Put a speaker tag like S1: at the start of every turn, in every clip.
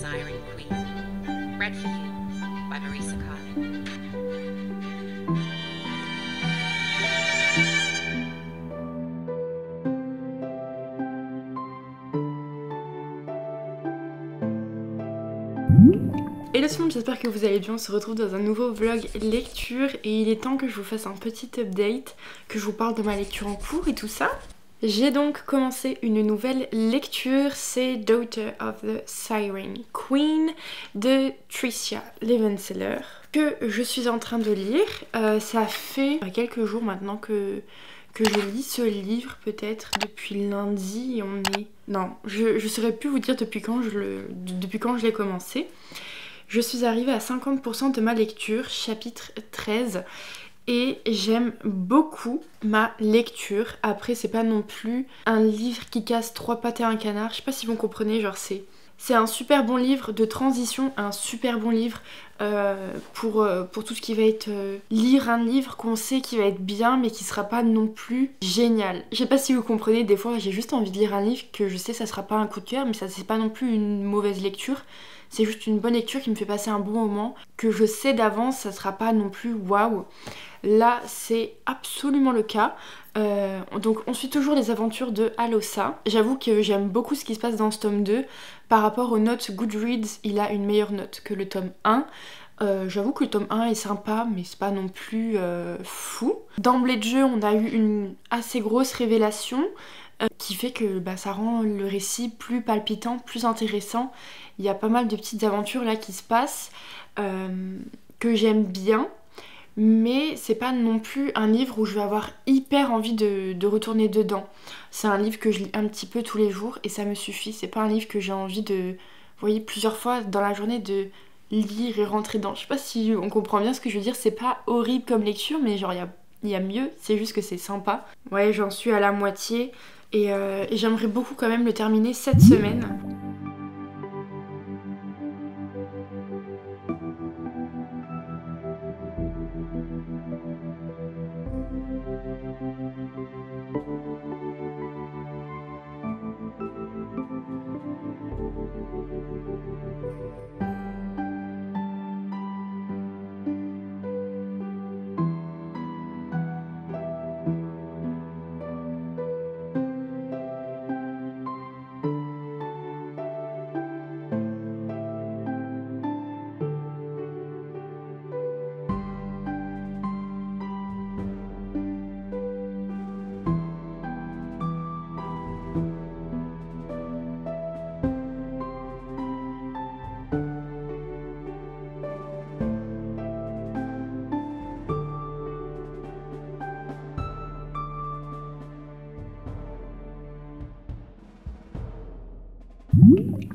S1: Siren Queen. Read for you by Marisa Carlin.
S2: Hello tout le monde, j'espère que vous allez bien. On se retrouve dans un nouveau vlog lecture et il est temps que je vous fasse un petit update, que je vous parle de ma lecture en cours et tout ça. J'ai donc commencé une nouvelle lecture, c'est Daughter of the Siren Queen de Tricia Levenseller que je suis en train de lire. Ça fait quelques jours maintenant que je lis ce livre, peut-être depuis lundi, et on est... Non, je saurais plus vous dire depuis quand je l'ai commencé. Je suis arrivée à 50% de ma lecture, chapitre 13, et j'aime beaucoup ma lecture. Après, c'est pas non plus un livre qui casse trois pattes et un canard, je sais pas si vous comprenez, genre c'est un super bon livre de transition, un super bon livre pour tout ce qui va être lire un livre qu'on sait qui va être bien mais qui sera pas non plus génial. Je sais pas si vous comprenez, des fois j'ai juste envie de lire un livre que je sais ça sera pas un coup de cœur mais ça c'est pas non plus une mauvaise lecture. C'est juste une bonne lecture qui me fait passer un bon moment, que je sais d'avance ça sera pas non plus waouh. Là c'est absolument le cas. Donc on suit toujours les aventures de Alossa. J'avoue que j'aime beaucoup ce qui se passe dans ce tome 2. Par rapport aux notes Goodreads, il a une meilleure note que le tome 1. J'avoue que le tome 1 est sympa, mais c'est pas non plus fou. D'emblée de jeu, on a eu une assez grosse révélation qui fait que ça rend le récit plus palpitant, plus intéressant. Il y a pas mal de petites aventures là qui se passent que j'aime bien. Mais c'est pas non plus un livre où je vais avoir hyper envie de retourner dedans. C'est un livre que je lis un petit peu tous les jours et ça me suffit. C'est pas un livre que j'ai envie de, vous voyez, plusieurs fois dans la journée de lire et rentrer dedans. Je sais pas si on comprend bien ce que je veux dire, c'est pas horrible comme lecture mais genre il y a mieux, c'est juste que c'est sympa. Ouais, j'en suis à la moitié et j'aimerais beaucoup quand même le terminer cette semaine.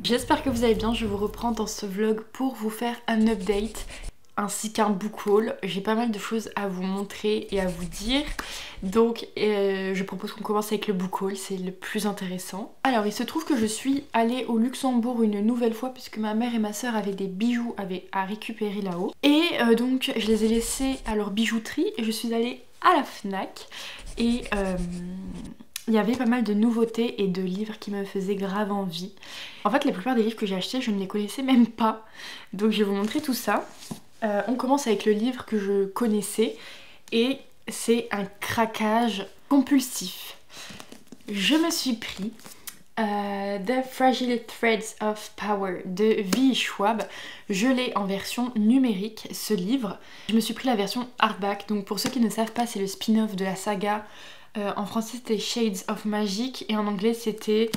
S2: J'espère que vous allez bien, je vous reprends dans ce vlog pour vous faire un update ainsi qu'un book haul. J'ai pas mal de choses à vous montrer et à vous dire. Donc je propose qu'on commence avec le book haul, c'est le plus intéressant. Alors il se trouve que je suis allée au Luxembourg une nouvelle fois puisque ma mère et ma soeur avaient des bijoux à récupérer là-haut. Et donc je les ai laissés à leur bijouterie et je suis allée à la Fnac et... il y avait pas mal de nouveautés et de livres qui me faisaient grave envie. En fait, la plupart des livres que j'ai achetés, je ne les connaissais même pas. Donc je vais vous montrer tout ça. On commence avec le livre que je connaissais et c'est un craquage compulsif. Je me suis pris The Fragile Threads of Power de V. Schwab. Je l'ai en version numérique, ce livre. Je me suis pris la version hardback. Donc pour ceux qui ne savent pas, c'est le spin-off de la saga. En français c'était Shades of Magic et en anglais c'était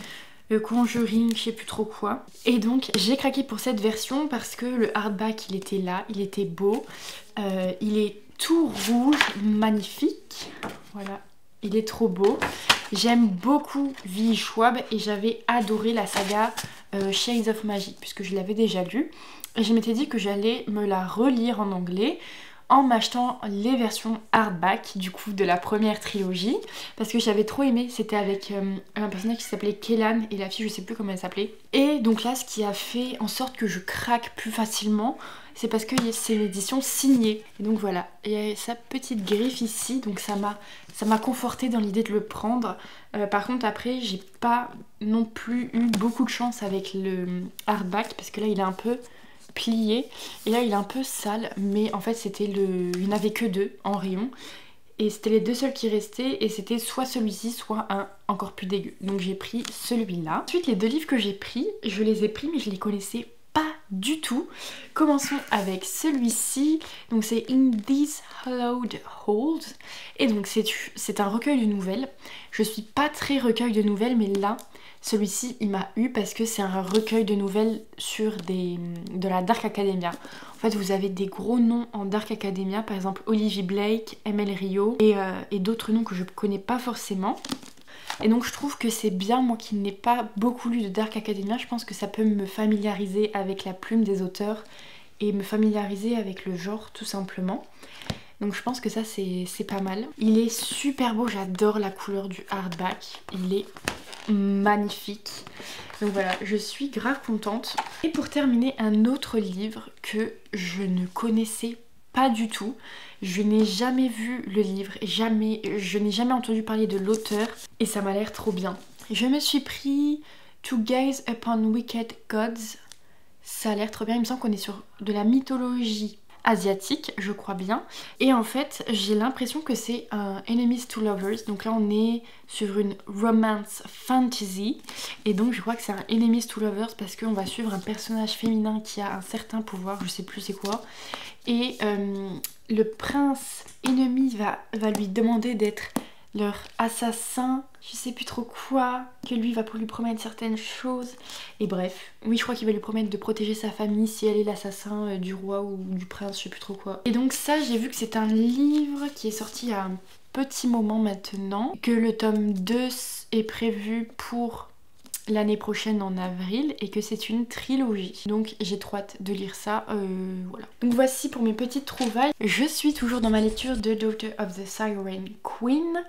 S2: Conjuring, je sais plus trop quoi. Et donc j'ai craqué pour cette version parce que le hardback il était là, il était beau. Il est tout rouge, magnifique. Voilà, il est trop beau. J'aime beaucoup V. Schwab et j'avais adoré la saga Shades of Magic puisque je l'avais déjà lu. Et je m'étais dit que j'allais me la relire en anglais en m'achetant les versions hardback du coup de la première trilogie parce que j'avais trop aimé. C'était avec un personnage qui s'appelait Kellan et la fille je sais plus comment elle s'appelait. Et donc là ce qui a fait en sorte que je craque plus facilement c'est parce que c'est une édition signée. Et donc voilà, il y a sa petite griffe ici, donc ça m'a confortée dans l'idée de le prendre. Par contre après j'ai pas non plus eu beaucoup de chance avec le hardback parce que là il est un peu plié et là il est un peu sale, mais en fait c'était il n'y en avait que 2 en rayon et c'était les 2 seuls qui restaient et c'était soit celui-ci soit un encore plus dégueu, donc j'ai pris celui-là. Ensuite les 2 livres que j'ai pris, je les ai pris mais je les connaissais pas du tout. Commençons avec celui-ci, donc c'est In These Hollowed Holes et donc c'est un recueil de nouvelles. Je suis pas très recueil de nouvelles, mais là celui-ci il m'a eu parce que c'est un recueil de nouvelles sur de la Dark Academia. En fait vous avez des gros noms en Dark Academia, par exemple Olivia Blake, ML Rio et d'autres noms que je connais pas forcément. Et donc je trouve que c'est bien, moi qui n'ai pas beaucoup lu de Dark Academia, je pense que ça peut me familiariser avec la plume des auteurs et me familiariser avec le genre tout simplement. Donc je pense que ça c'est pas mal. Il est super beau, j'adore la couleur du hardback, il est magnifique. Donc voilà, je suis grave contente. Et pour terminer, un autre livre que je ne connaissais pas du tout. Je n'ai jamais vu le livre, je n'ai jamais entendu parler de l'auteur et ça m'a l'air trop bien. Je me suis pris To Gaze Upon Wicked Gods. Ça a l'air trop bien, il me semble qu'on est sur de la mythologie asiatique, je crois bien. Et en fait, j'ai l'impression que c'est un Enemies to Lovers. Donc là, on est sur une romance fantasy. Et donc, je crois que c'est un Enemies to Lovers parce qu'on va suivre un personnage féminin qui a un certain pouvoir, je sais plus c'est quoi. Et le prince ennemi va lui demander d'être leur assassin, je sais plus trop quoi, que lui va pour lui promettre certaines choses. Et bref, oui je crois qu'il va lui promettre de protéger sa famille si elle est l'assassin du roi ou du prince, je sais plus trop quoi. Et donc ça j'ai vu que c'est un livre qui est sorti il y a un petit moment maintenant, que le tome 2 est prévu pour l'année prochaine en avril et que c'est une trilogie. Donc j'ai trop hâte de lire ça, voilà. Donc voici pour mes petites trouvailles. Je suis toujours dans ma lecture de Daughter of the Siren Queen.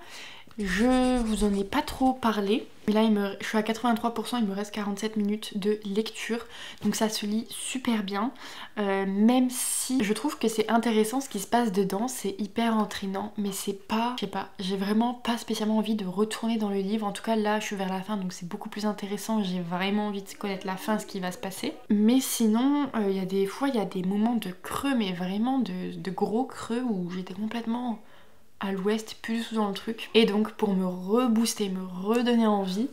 S2: Je vous en ai pas trop parlé, mais là je suis à 83%, il me reste 47 minutes de lecture, donc ça se lit super bien, même si je trouve que c'est intéressant ce qui se passe dedans, c'est hyper entraînant, mais c'est pas, je sais pas, j'ai vraiment pas spécialement envie de retourner dans le livre, en tout cas là je suis vers la fin, donc c'est beaucoup plus intéressant, j'ai vraiment envie de connaître la fin, ce qui va se passer, mais sinon il y a des fois, il y a des moments de creux, mais vraiment de gros creux où j'étais complètement à l'ouest, plus du tout dans le truc. Et donc pour me rebooster, me redonner envie,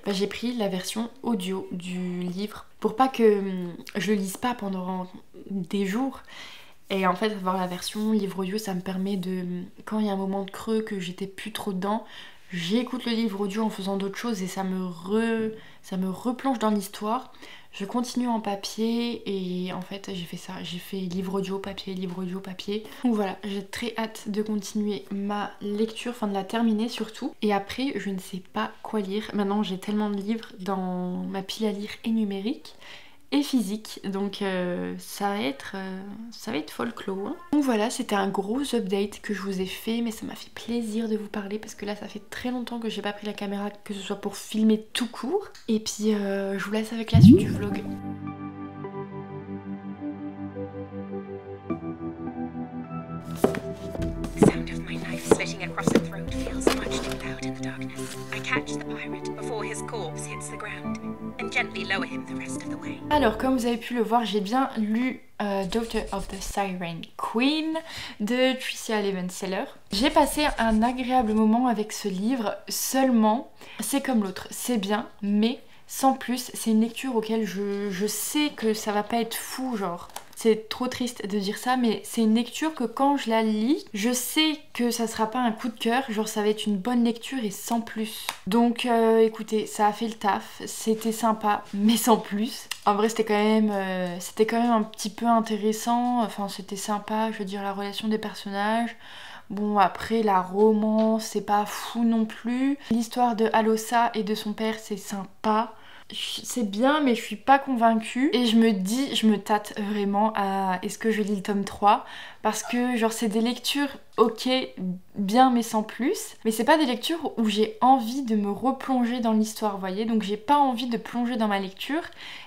S2: bah, j'ai pris la version audio du livre pour pas que je le lise pas pendant des jours. Et en fait avoir la version livre audio ça me permet de, quand il y a un moment de creux que j'étais plus trop dedans, j'écoute le livre audio en faisant d'autres choses et ça me replonge dans l'histoire. Je continue en papier et en fait j'ai fait ça, j'ai fait livre audio, papier, livre audio, papier. Donc voilà, j'ai très hâte de continuer ma lecture, enfin de la terminer surtout. Et après je ne sais pas quoi lire, maintenant j'ai tellement de livres dans ma pile à lire et numérique et physique, donc ça va être folklore. Hein. Donc voilà, c'était un gros update que je vous ai fait, mais ça m'a fait plaisir de vous parler parce que là ça fait très longtemps que j'ai pas pris la caméra, que ce soit pour filmer tout court. Et puis je vous laisse avec la suite du vlog.
S1: The sound of my knife slitting across the throat feels much too loud in the darkness. I catch the pirate before his corpse hits the ground and gently lower him the rest of the way.
S2: Alors comme vous avez pu le voir, j'ai bien lu Daughter of the Siren Queen de Tricia Levenseller. J'ai passé un agréable moment avec ce livre, seulement c'est comme l'autre, c'est bien, mais sans plus, c'est une lecture auquel je sais que ça va pas être fou, genre c'est trop triste de dire ça, mais c'est une lecture que quand je la lis, je sais que ça sera pas un coup de cœur, genre ça va être une bonne lecture et sans plus. Donc écoutez, ça a fait le taf, c'était sympa, mais sans plus. En vrai c'était quand même un petit peu intéressant, enfin c'était sympa, je veux dire la relation des personnages. Bon après la romance c'est pas fou non plus. L'histoire de Alossa et de son père c'est sympa. C'est bien mais je suis pas convaincue et je me dis, je me tâte vraiment à est-ce que je lis le tome 3 parce que genre c'est des lectures ok, bien mais sans plus, mais c'est pas des lectures où j'ai envie de me replonger dans l'histoire, vous voyez, donc j'ai pas envie de plonger dans ma lecture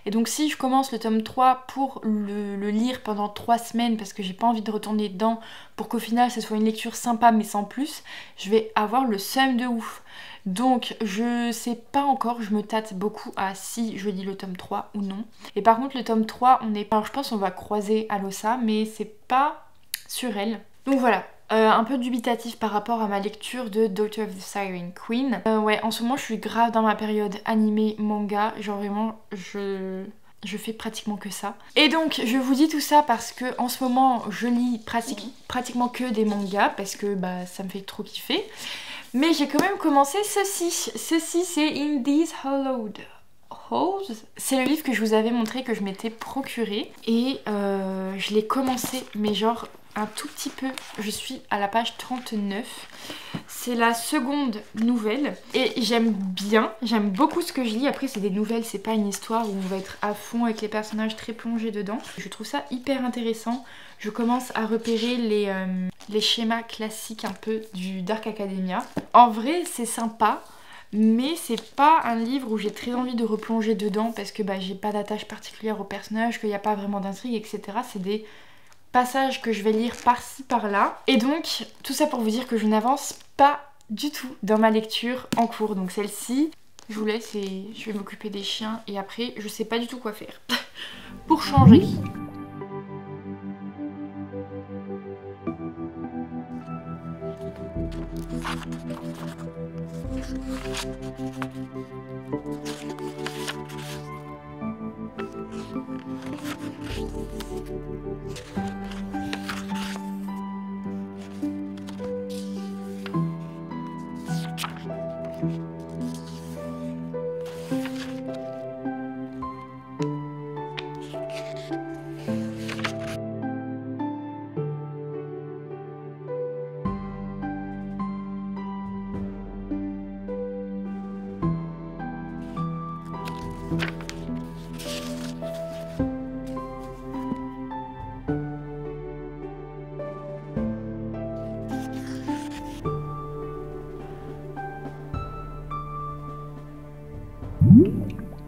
S2: et donc si je commence le tome 3 pour le lire pendant 3 semaines parce que j'ai pas envie de retourner dedans pour qu'au final ce soit une lecture sympa mais sans plus, je vais avoir le seum de ouf. Donc je sais pas encore, je me tâte beaucoup à si je lis le tome 3 ou non. Et par contre le tome 3, alors je pense qu'on va croiser Alossa, mais c'est pas sur elle. Donc voilà, un peu dubitatif par rapport à ma lecture de Daughter of the Siren Queen. Ouais, en ce moment je suis grave dans ma période animé, manga, genre vraiment je fais pratiquement que ça. Et donc je vous dis tout ça parce que en ce moment je lis pratiquement que des mangas parce que bah ça me fait trop kiffer. Mais j'ai quand même commencé ceci. Ceci c'est In These Hollowed Halls. C'est le livre que je vous avais montré que je m'étais procuré. Et je l'ai commencé mais genre un tout petit peu. Je suis à la page 39. C'est la seconde nouvelle. Et j'aime bien, j'aime beaucoup ce que je lis. Après c'est des nouvelles, c'est pas une histoire où on va être à fond avec les personnages très plongés dedans. Je trouve ça hyper intéressant. Je commence à repérer les schémas classiques un peu du Dark Academia. En vrai c'est sympa, mais c'est pas un livre où j'ai très envie de replonger dedans parce que bah, j'ai pas d'attache particulière au personnage, qu'il n'y a pas vraiment d'intrigue, etc. C'est des passages que je vais lire par-ci par-là. Et donc tout ça pour vous dire que je n'avance pas du tout dans ma lecture en cours. Donc celle-ci, je vous laisse et je vais m'occuper des chiens et après je sais pas du tout quoi faire. Pour changer.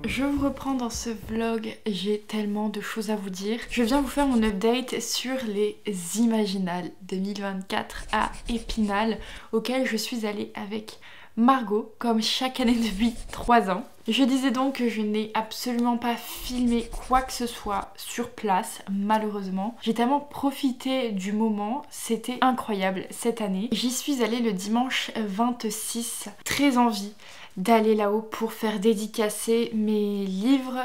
S2: Je vous reprends dans ce vlog, j'ai tellement de choses à vous dire. Je viens vous faire mon update sur les Imaginales 2024 à Épinal auxquelles je suis allée avec Margot comme chaque année depuis 3 ans. Je disais donc que je n'ai absolument pas filmé quoi que ce soit sur place, malheureusement. J'ai tellement profité du moment, c'était incroyable cette année. J'y suis allée le dimanche 26, très envie d'aller là-haut pour faire dédicacer mes livres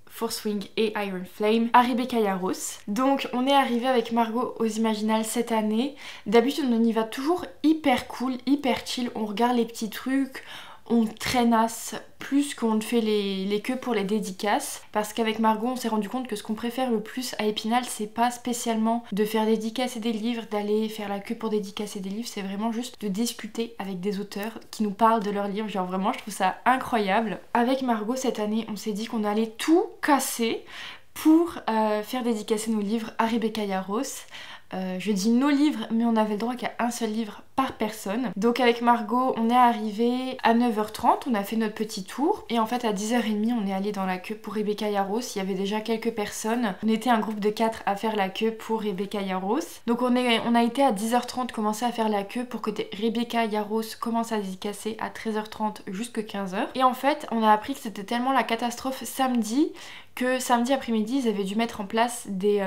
S2: Force Wing et Iron Flame à Rebecca Yarros. Donc on est arrivé avec Margot aux Imaginales cette année. D'habitude on y va toujours hyper cool, hyper chill, on regarde les petits trucs, on traînasse plus qu'on ne fait les queues pour les dédicaces, parce qu'avec Margot on s'est rendu compte que ce qu'on préfère le plus à Épinal c'est pas spécialement de faire dédicacer des livres, d'aller faire la queue pour dédicacer des livres, c'est vraiment juste de discuter avec des auteurs qui nous parlent de leurs livres. Genre vraiment je trouve ça incroyable. Avec Margot cette année on s'est dit qu'on allait tout casser pour faire dédicacer nos livres à Rebecca Yarros. Je dis nos livres mais on avait le droit qu'à un seul livre par personne. Donc avec Margot on est arrivé à 9h30, on a fait notre petit tour et en fait à 10h30 on est allé dans la queue pour Rebecca Yarros. Il y avait déjà quelques personnes, on était un groupe de 4 à faire la queue pour Rebecca Yarros. Donc on a été à 10h30 commencer à faire la queue pour que Rebecca Yarros commence à dédicacer à 13h30 jusqu'à 15h. Et en fait on a appris que c'était tellement la catastrophe samedi que samedi après-midi ils avaient dû mettre en place des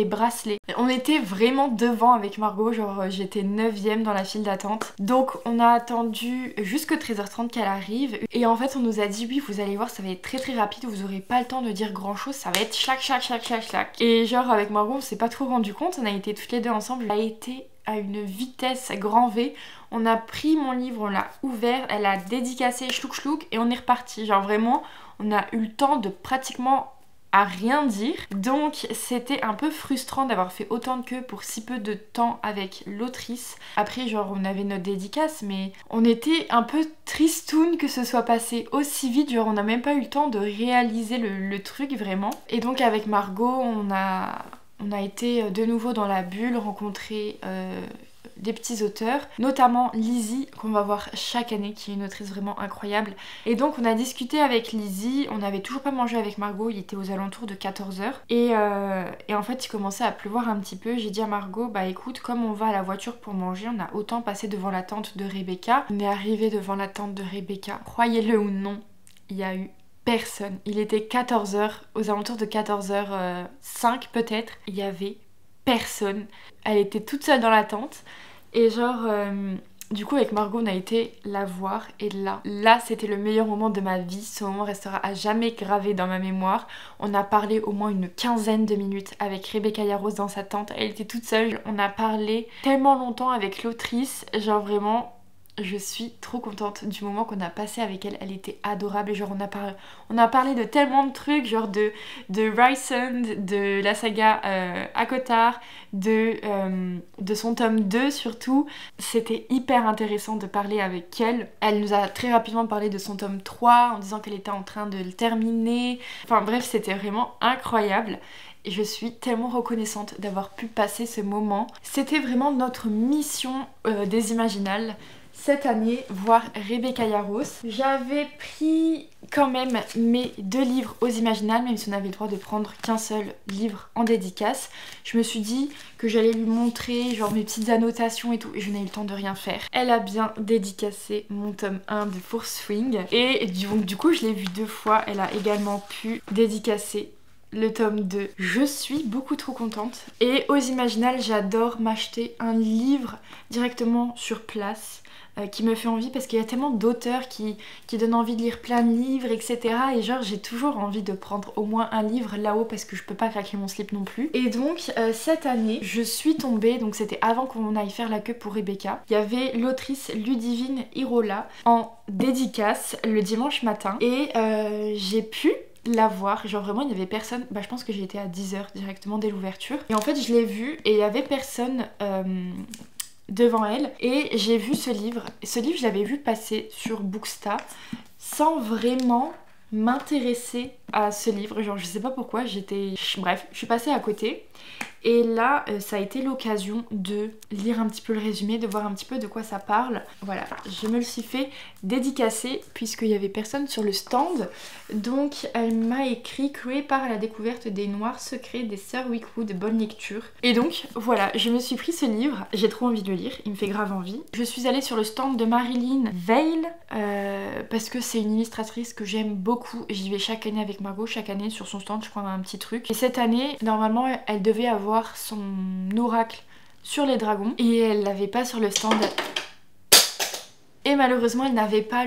S2: bracelets. On était vraiment devant avec Margot, genre j'étais 9ème dans la file d'attente. Donc on a attendu jusqu'à 13h30 qu'elle arrive et en fait on nous a dit oui vous allez voir ça va être très très rapide, vous aurez pas le temps de dire grand chose, ça va être clac clac clac clac clac. Et genre avec Margot on s'est pas trop rendu compte, on a été toutes les deux ensemble, elle a été à une vitesse grand V. On a pris mon livre, on l'a ouvert, elle a dédicacé chlouk chlouk et on est reparti. Genre vraiment on a eu le temps de pratiquement à rien dire. Donc c'était un peu frustrant d'avoir fait autant de queue pour si peu de temps avec l'autrice. Après genre on avait notre dédicace mais on était un peu tristoun que ce soit passé aussi vite, genre on n'a même pas eu le temps de réaliser le truc vraiment. Et donc avec Margot on a été de nouveau dans la bulle, rencontrer des petits auteurs, notamment Lizzie qu'on va voir chaque année, qui est une autrice vraiment incroyable. Et donc on a discuté avec Lizzie, on n'avait toujours pas mangé avec Margot, il était aux alentours de 14h et en fait il commençait à pleuvoir un petit peu. J'ai dit à Margot bah écoute, comme on va à la voiture pour manger, on a autant passé devant la tente de Rebecca. On est arrivé devant la tente de Rebecca, croyez-le ou non, il y a eu personne. Il était 14h, aux alentours de 14h05 peut-être, il y avait personne. Elle était toute seule dans la tente et genre du coup avec Margot on a été la voir et là c'était le meilleur moment de ma vie. Ce moment restera à jamais gravé dans ma mémoire. On a parlé au moins une quinzaine de minutes avec Rebecca Yarros dans sa tente, elle était toute seule. On a parlé tellement longtemps avec l'autrice, genre vraiment je suis trop contente du moment qu'on a passé avec elle, elle était adorable et genre on a parlé de tellement de trucs, genre de Rysand, de la saga ACOTAR, de son tome 2 surtout. C'était hyper intéressant de parler avec elle. Elle nous a très rapidement parlé de son tome 3 en disant qu'elle était en train de le terminer. Enfin bref, c'était vraiment incroyable. Et je suis tellement reconnaissante d'avoir pu passer ce moment. C'était vraiment notre mission des Imaginales cette année, voir Rebecca Yarros. J'avais pris quand même mes 2 livres aux Imaginales, même si on avait le droit de prendre qu'un seul livre en dédicace. Je me suis dit que j'allais lui montrer genre mes petites annotations et tout, et je n'ai eu le temps de rien faire. Elle a bien dédicacé mon tome 1 de Force Swing, et du coup je l'ai vu 2 fois. Elle a également pu dédicacer le tome 2. Je suis beaucoup trop contente. Et aux Imaginales, j'adore m'acheter un livre directement sur place qui me fait envie, parce qu'il y a tellement d'auteurs qui donnent envie de lire plein de livres, etc. Et genre j'ai toujours envie de prendre au moins un livre là-haut parce que je peux pas craquer mon slip non plus. Et donc cette année je suis tombée, donc c'était avant qu'on aille faire la queue pour Rebecca, il y avait l'autrice Ludivine Irola en dédicace le dimanche matin et j'ai pu la voir, genre vraiment il y avait personne. Bah je pense que j'ai été à 10h directement dès l'ouverture et en fait je l'ai vue et il y avait personne devant elle et j'ai vu ce livre. Ce livre je l'avais vu passer sur Booksta sans vraiment m'intéresser à ce livre, genre je sais pas pourquoi, bref, je suis passée à côté. Et là, ça a été l'occasion de lire un petit peu le résumé, de voir un petit peu de quoi ça parle. Voilà, je me le suis fait dédicacer puisqu'il n'y avait personne sur le stand. Donc elle m'a écrit « Créé par la découverte des noirs secrets des sœurs Wickwood, bonne lecture ». Et donc voilà, je me suis pris ce livre, j'ai trop envie de le lire, il me fait grave envie. Je suis allée sur le stand de Marilyn Veil parce que c'est une illustratrice que j'aime beaucoup. J'y vais chaque année avec Margot, chaque année sur son stand je prends un petit truc. Et cette année, normalement elle devait avoir son oracle sur les dragons et elle l'avait pas sur le stand et malheureusement elle n'avait pas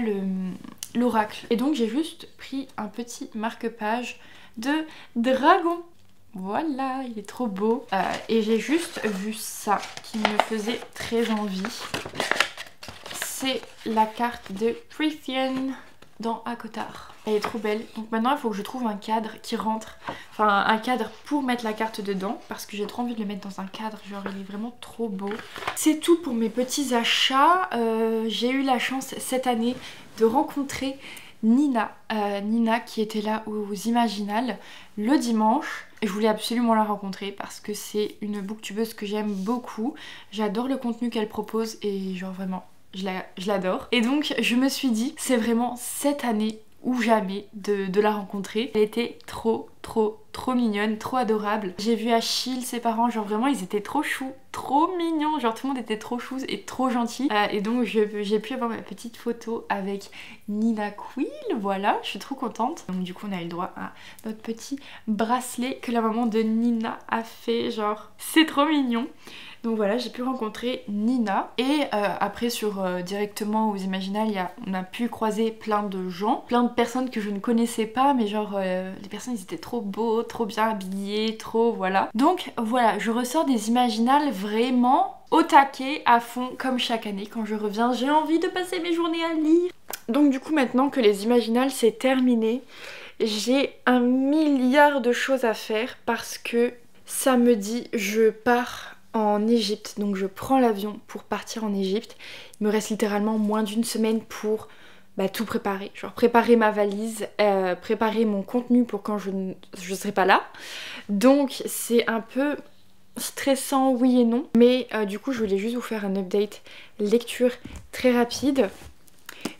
S2: l'oracle et donc j'ai juste pris un petit marque-page de dragon. Voilà, il est trop beau et j'ai juste vu ça qui me faisait très envie. C'est la carte de Prithian dans ACOTAR. Elle est trop belle. Donc maintenant il faut que je trouve un cadre qui rentre. Enfin un cadre pour mettre la carte dedans. Parce que j'ai trop envie de le mettre dans un cadre. Genre il est vraiment trop beau. C'est tout pour mes petits achats. J'ai eu la chance cette année de rencontrer Nina. Nina qui était là aux Imaginales le dimanche. Je voulais absolument la rencontrer parce que c'est une booktubeuse que j'aime beaucoup. J'adore le contenu qu'elle propose et genre vraiment je l'adore. Et donc je me suis dit c'est vraiment cette année ou jamais de la rencontrer. Elle était trop mignonne, trop adorable. J'ai vu Achille, ses parents, genre vraiment ils étaient trop choux, trop mignons, genre tout le monde était trop chou et trop gentil. Et donc j'ai pu avoir ma petite photo avec Nina Quill, voilà, je suis trop contente. Donc du coup on a eu le droit à notre petit bracelet que la maman de Nina a fait, genre c'est trop mignon. Donc voilà, j'ai pu rencontrer Nina et après directement aux Imaginales, on a pu croiser plein de gens, plein de personnes que je ne connaissais pas, mais genre les personnes ils étaient trop beaux, trop bien habillés, trop voilà. Donc voilà, je ressors des Imaginales vraiment au taquet, à fond, comme chaque année. Quand je reviens, j'ai envie de passer mes journées à lire. Donc du coup maintenant que les Imaginales c'est terminé, j'ai un milliard de choses à faire parce que samedi je pars en Égypte, donc je prends l'avion pour partir en Égypte. Il me reste littéralement moins d'une semaine pour tout préparer, genre préparer ma valise, préparer mon contenu pour quand je ne serai pas là. Donc c'est un peu stressant, oui et non, mais du coup je voulais juste vous faire un update lecture très rapide.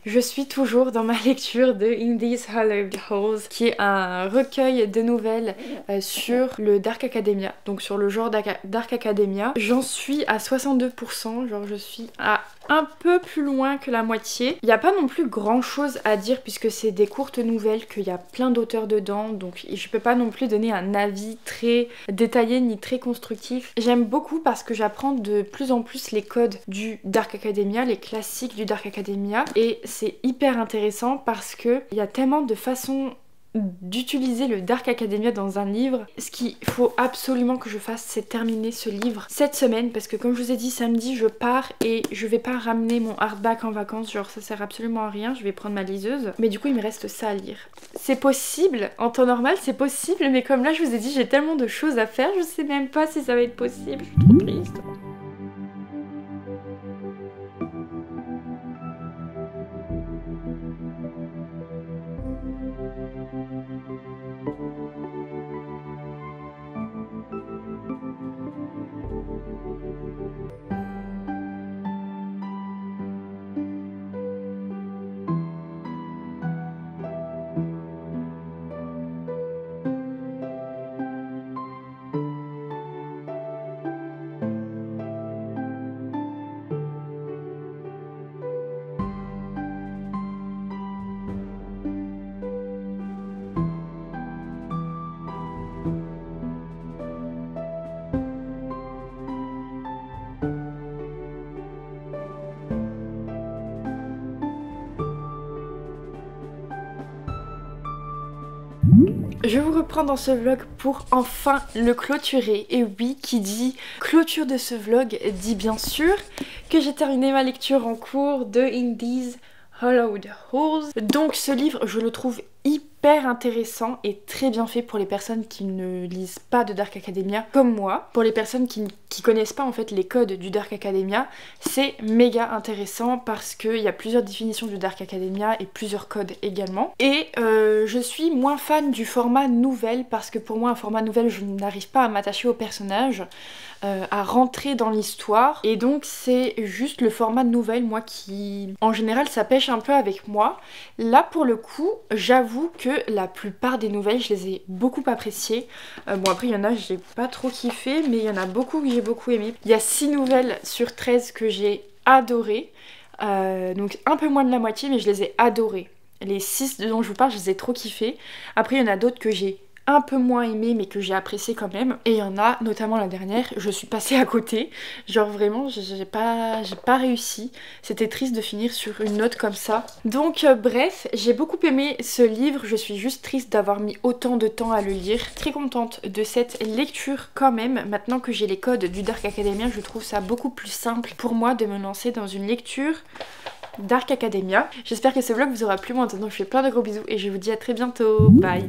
S2: Je suis toujours dans ma lecture de In These Hollowed Halls, qui est un recueil de nouvelles sur le Dark Academia, donc sur le genre Dark Academia. J'en suis à 62%, genre je suis à un peu plus loin que la moitié. Il n'y a pas non plus grand chose à dire puisque c'est des courtes nouvelles, qu'il y a plein d'auteurs dedans, donc je peux pas non plus donner un avis très détaillé ni très constructif. J'aime beaucoup parce que j'apprends de plus en plus les codes du Dark Academia, les classiques du Dark Academia, et c'est hyper intéressant parce que il y a tellement de façons d'utiliser le Dark Academia dans un livre. Ce qu'il faut absolument que je fasse, c'est terminer ce livre cette semaine parce que comme je vous ai dit, samedi je pars et je vais pas ramener mon hardback en vacances, genre ça sert absolument à rien, je vais prendre ma liseuse, mais du coup il me reste ça à lire. C'est possible, en temps normal c'est possible, mais comme là je vous ai dit j'ai tellement de choses à faire, je sais même pas si ça va être possible, je suis trop triste. Je vous reprends dans ce vlog pour enfin le clôturer. Et oui, qui dit clôture de ce vlog dit bien sûr que j'ai terminé ma lecture en cours de In These Hollowed Halls. Donc ce livre, je le trouve hyper intéressant et très bien fait pour les personnes qui ne lisent pas de Dark Academia comme moi. Pour les personnes qui connaissent pas en fait les codes du Dark Academia, c'est méga intéressant parce qu'il y a plusieurs définitions du Dark Academia et plusieurs codes également. Et je suis moins fan du format nouvelle parce que pour moi un format nouvelle je n'arrive pas à m'attacher au personnage, à rentrer dans l'histoire, et donc c'est juste le format de nouvelle moi qui en général ça pêche un peu avec moi. Là pour le coup j'avoue que la plupart des nouvelles je les ai beaucoup appréciées. Bon après il y en a j'ai pas trop kiffé, mais il y en a beaucoup que j'ai beaucoup aimé. Il y a 6 nouvelles sur 13 que j'ai adorées, donc un peu moins de la moitié, mais je les ai adorées. Les 6 dont je vous parle je les ai trop kiffées. Après il y en a d'autres que j'ai un peu moins aimé mais que j'ai apprécié quand même, et il y en a notamment la dernière je suis passée à côté, genre vraiment j'ai pas réussi, c'était triste de finir sur une note comme ça. Donc bref, j'ai beaucoup aimé ce livre, je suis juste triste d'avoir mis autant de temps à le lire. Très contente de cette lecture quand même. Maintenant que j'ai les codes du Dark Academia, je trouve ça beaucoup plus simple pour moi de me lancer dans une lecture Dark Academia. J'espère que ce vlog vous aura plu. Moi en attendant je vous fais plein de gros bisous et je vous dis à très bientôt, bye.